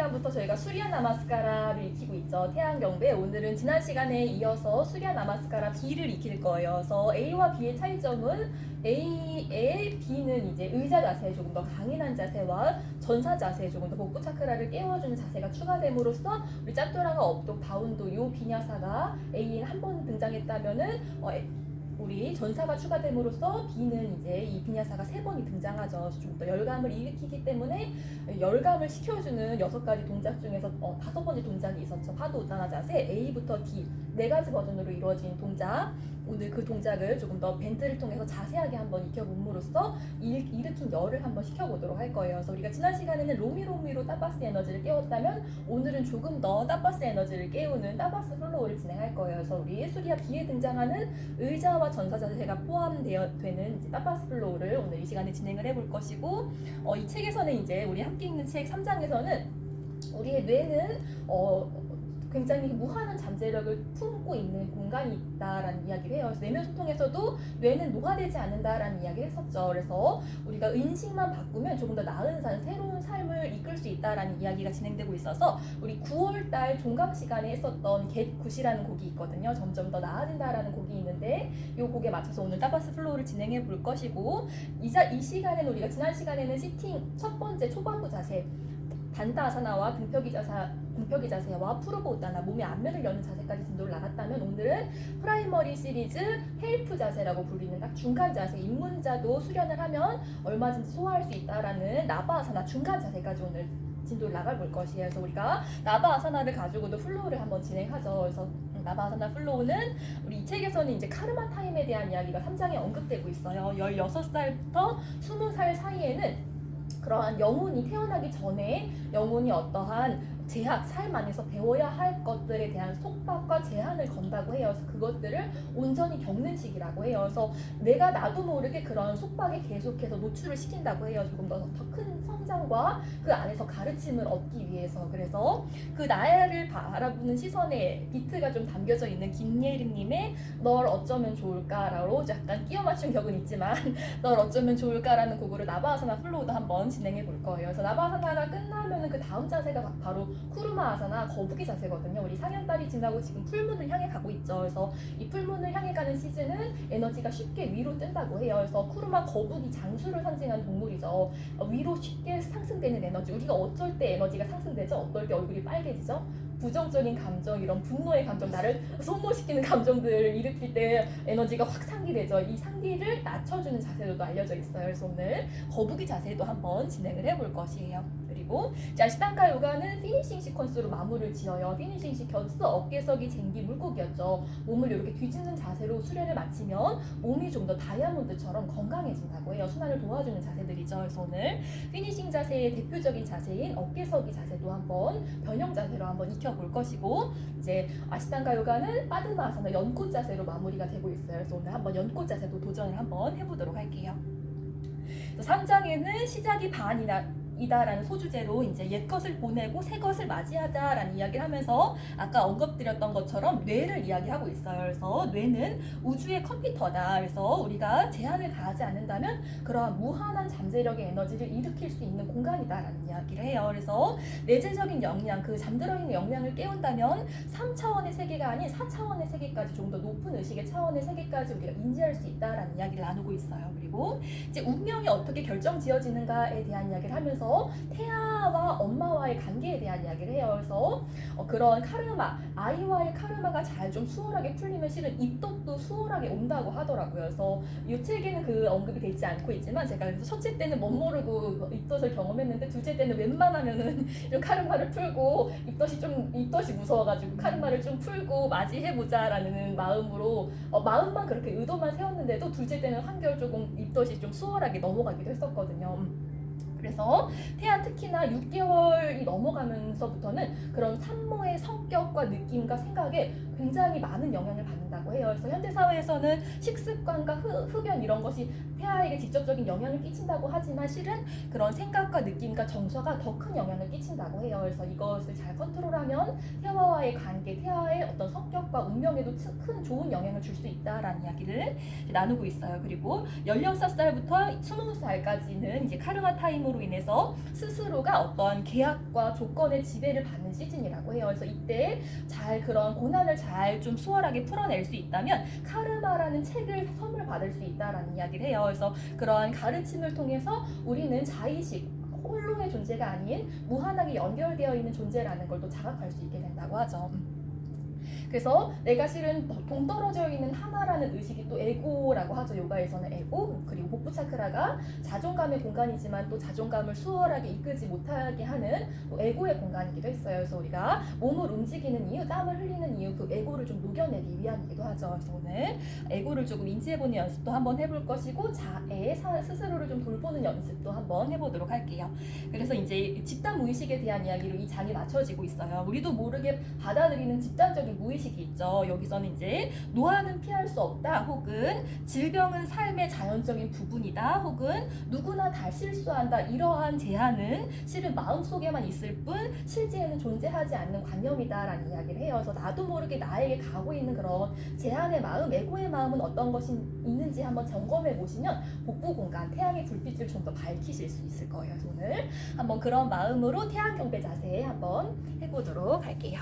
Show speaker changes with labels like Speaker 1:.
Speaker 1: 시간부터 저희가 수리아 나마스카라를 익히고 있죠. 태양경배. 오늘은 지난 시간에 이어서 수리아 나마스카라 B를 익힐 거예요. 그래서 A와 B의 차이점은 A의 B는 이제 의자 자세에 조금 더 강인한 자세와 전사 자세에 조금 더 복부 차크라를 깨워주는 자세가 추가됨으로써 우리 짭도라가 업독 바운도 요 비냐사가 A에는 한 번 등장했다면은 우리 전사가 추가됨으로써 B는 이제 이 비냐사가 3번이 등장하죠. 좀 더 열감을 일으키기 때문에 열감을 식혀주는 6가지 동작 중에서 5번째 동작이 있었죠. 파도 우타나 자세, A부터 D 4가지 버전으로 이루어진 동작. 오늘 그 동작을 조금 더 벤트를 통해서 자세하게 한번 익혀봄으로써 일으킨 열을 한번 식혀보도록 할 거예요. 그래서 우리가 지난 시간에는 로미로 따바스 에너지를 깨웠다면 오늘은 조금 더 따바스 에너지를 깨우는 따바스 플로우를 진행할 거예요. 그래서 우리 수리아 B에 등장하는 의자와 전사 자세가 포함되는 따바스 플로우를 오늘 이 시간에 진행을 해볼 것이고, 이 책에서는 이제 우리 함께 읽는 책 3장에서는 우리의 뇌는 굉장히 무한한 잠재력을 품고 있는 공간이 있다라는 이야기를 해요. 그래서 내면 소통에서도 뇌는 노화되지 않는다라는 이야기를 했었죠. 그래서 우리가 인식만 바꾸면 조금 더 나은 새로운 삶을 이끌 수 있다라는 이야기가 진행되고 있어서 우리 9월달 종강 시간에 했었던 Get Good이라는 곡이 있거든요. 점점 더 나아진다라는 곡이 있는데 이 곡에 맞춰서 오늘 따바스 플로우를 진행해 볼 것이고, 이 시간에는 우리가 지난 시간에는 시팅 첫 번째 초반부 자세 단타 아사나와 등펴기 자세와 푸르보 우타나 몸의 앞면을 여는 자세까지 진도를 나갔다면, 오늘은 프라이머리 시리즈 헬프 자세라고 불리는 딱 중간 자세, 입문자도 수련을 하면 얼마든지 소화할 수 있다라는 나바 아사나 중간 자세까지 오늘 진도를 나가 볼 것이에요. 그래서 우리가 나바 아사나를 가지고도 플로우를 한번 진행하죠. 그래서 나바 아사나 플로우는 우리 이 책에서는 이제 카르마 타임에 대한 이야기가 3장에 언급되고 있어요. 16살부터 20살 사이에는 그러한 영혼이 태어나기 전에 영혼이 어떠한 제약, 삶 안에서 배워야 할 것들에 대한 속박과 제한을 건다고 해요. 그래서 그것들을 온전히 겪는 시기라고 해요. 그래서 내가 나도 모르게 그런 속박에 계속해서 노출을 시킨다고 해요. 조금 더 큰 성장과 그 안에서 가르침을 얻기 위해서. 그래서 그 나를 바라보는 시선에 비트가 좀 담겨져 있는 김예림님의 널 어쩌면 좋을까라고 약간 끼워 맞춘 격은 있지만 널 어쩌면 좋을까라는 곡으로 나바아사나 플로우도 한번 진행해 볼 거예요. 그래서 나바아사나가 끝나면은 그 다음 자세가 바로 쿠르마 아사나 거북이 자세거든요. 우리 상현달이 지나고 지금 풀문을 향해 가고 있죠. 그래서 이 풀문을 향해 가는 시즌은 에너지가 쉽게 위로 뜬다고 해요. 그래서 쿠르마 거북이 장수를 상징하는 동물이죠. 위로 쉽게 상승되는 에너지. 우리가 어쩔 때 에너지가 상승되죠? 어떨 때 얼굴이 빨개지죠? 부정적인 감정, 이런 분노의 감정, 나를 소모시키는 감정들을 일으킬 때 에너지가 확 상기되죠. 이 상기를 낮춰주는 자세로도 알려져 있어요. 그래서 오늘 거북이 자세도 한번 진행을 해볼 것이에요. 그리고 아시탄가 요가는 피니싱 시퀀스로 마무리를 지어요. 피니싱 시퀀스 어깨서기, 쟁기, 물고기였죠. 몸을 이렇게 뒤집는 자세로 수련을 마치면 몸이 좀 더 다이아몬드처럼 건강해진다고 해요. 순환을 도와주는 자세들이죠. 그래서 오늘 피니싱 자세의 대표적인 자세인 어깨서기 자세도 한번 변형 자세로 한번 익혀볼 것이고, 이제 아시탄가 요가는 빠드마 아사나 연꽃 자세로 마무리가 되고 있어요. 그래서 오늘 한번 연꽃 자세도 도전을 한번 해보도록 할게요. 3장에는 시작이 반이다라는 소주제로 이제 옛것을 보내고 새것을 맞이하자라는 이야기를 하면서 아까 언급드렸던 것처럼 뇌를 이야기하고 있어요. 그래서 뇌는 우주의 컴퓨터다. 그래서 우리가 제한을 가하지 않는다면 그러한 무한한 잠재력의 에너지를 일으킬 수 있는 공간이다라는 이야기를 해요. 그래서 내재적인 역량, 그 잠들어 있는 역량을 깨운다면 3차원의 세계가 아닌 4차원의 세계까지 좀 더 높은 의식의 차원의 세계까지 우리가 인지할 수 있다라는 이야기를 나누고 있어요. 그리고 이제 운명이 어떻게 결정지어지는가에 대한 이야기를 하면서 태아와 엄마와의 관계에 대한 이야기를 해요. 그래서 그런 카르마, 아이와의 카르마가 잘 좀 수월하게 풀리면 실은 입덧도 수월하게 온다고 하더라고요. 그래서 이 책에는 그 언급이 되지 않고 있지만, 제가 그래서 첫째 때는 못 모르고 입덧을 경험했는데 둘째 때는 웬만하면은 좀 카르마를 풀고 입덧이 무서워가지고 카르마를 좀 풀고 맞이해보자라는 마음으로 마음만 그렇게 의도만 세웠는데도 둘째 때는 한결 조금 입덧이 좀 수월하게 넘어가기도 했었거든요. 그래서 태아 특히나 6개월이 넘어가면서부터는 그런 산모의 성격과 느낌과 생각에 굉장히 많은 영향을 받는다고 해요. 그래서 현대사회에서는 식습관과 흡연 이런 것이 태아에게 직접적인 영향을 끼친다고 하지만 실은 그런 생각과 느낌과 정서가 더 큰 영향을 끼친다고 해요. 그래서 이것을 잘 컨트롤하면 태아와의 관계, 태아의 어떤 성격과 운명에도 큰 좋은 영향을 줄 수 있다라는 이야기를 나누고 있어요. 그리고 16살부터 20살까지는 이제 카르마 타임으로 감정으로 인해서 스스로가 어떤 계약과 조건의 지배를 받는 시즌이라고 해요. 그래서 이때 잘 그런 고난을 잘 좀 수월하게 풀어낼 수 있다면 카르마라는 책을 선물 받을 수 있다라는 이야기를 해요. 그래서 그러한 가르침을 통해서 우리는 자의식 홀로의 존재가 아닌 무한하게 연결되어 있는 존재라는 걸 또 자각할 수 있게 된다고 하죠. 그래서 내가 실은 동떨어져 있는 하나라는 의식이 또 에고라고 하죠. 요가에서는 에고, 그리고 복부 차크라가 자존감의 공간이지만 또 자존감을 수월하게 이끌지 못하게 하는 또 에고의 공간이기도 했어요. 그래서 우리가 몸을 움직이는 이유, 땀을 흘리는 이유, 그 에고를 좀 녹여내기 위함이기도 하죠. 그래서 오늘 에고를 조금 인지해보는 연습도 한번 해볼 것이고 자애, 스스로를 좀 돌보는 연습도 한번 해보도록 할게요. 그래서 이제 집단 무의식에 대한 이야기로 이 장이 맞춰지고 있어요. 우리도 모르게 받아들이는 집단적인 무의식이 있죠. 여기서는 이제 노화는 피할 수 없다, 혹은 질병은 삶의 자연적인 부분이다, 혹은 누구나 다 실수한다, 이러한 제한은 실은 마음속에만 있을 뿐 실제에는 존재하지 않는 관념이다라는 이야기를 해요. 그래서 나도 모르게 나에게 가고 있는 그런 제한의 마음, 에고의 마음은 어떤 것이 있는지 한번 점검해 보시면 복부 공간, 태양의 불빛을 좀 더 밝히실 수 있을 거예요. 그래서 오늘 한번 그런 마음으로 태양 경배 자세 한번 해보도록 할게요.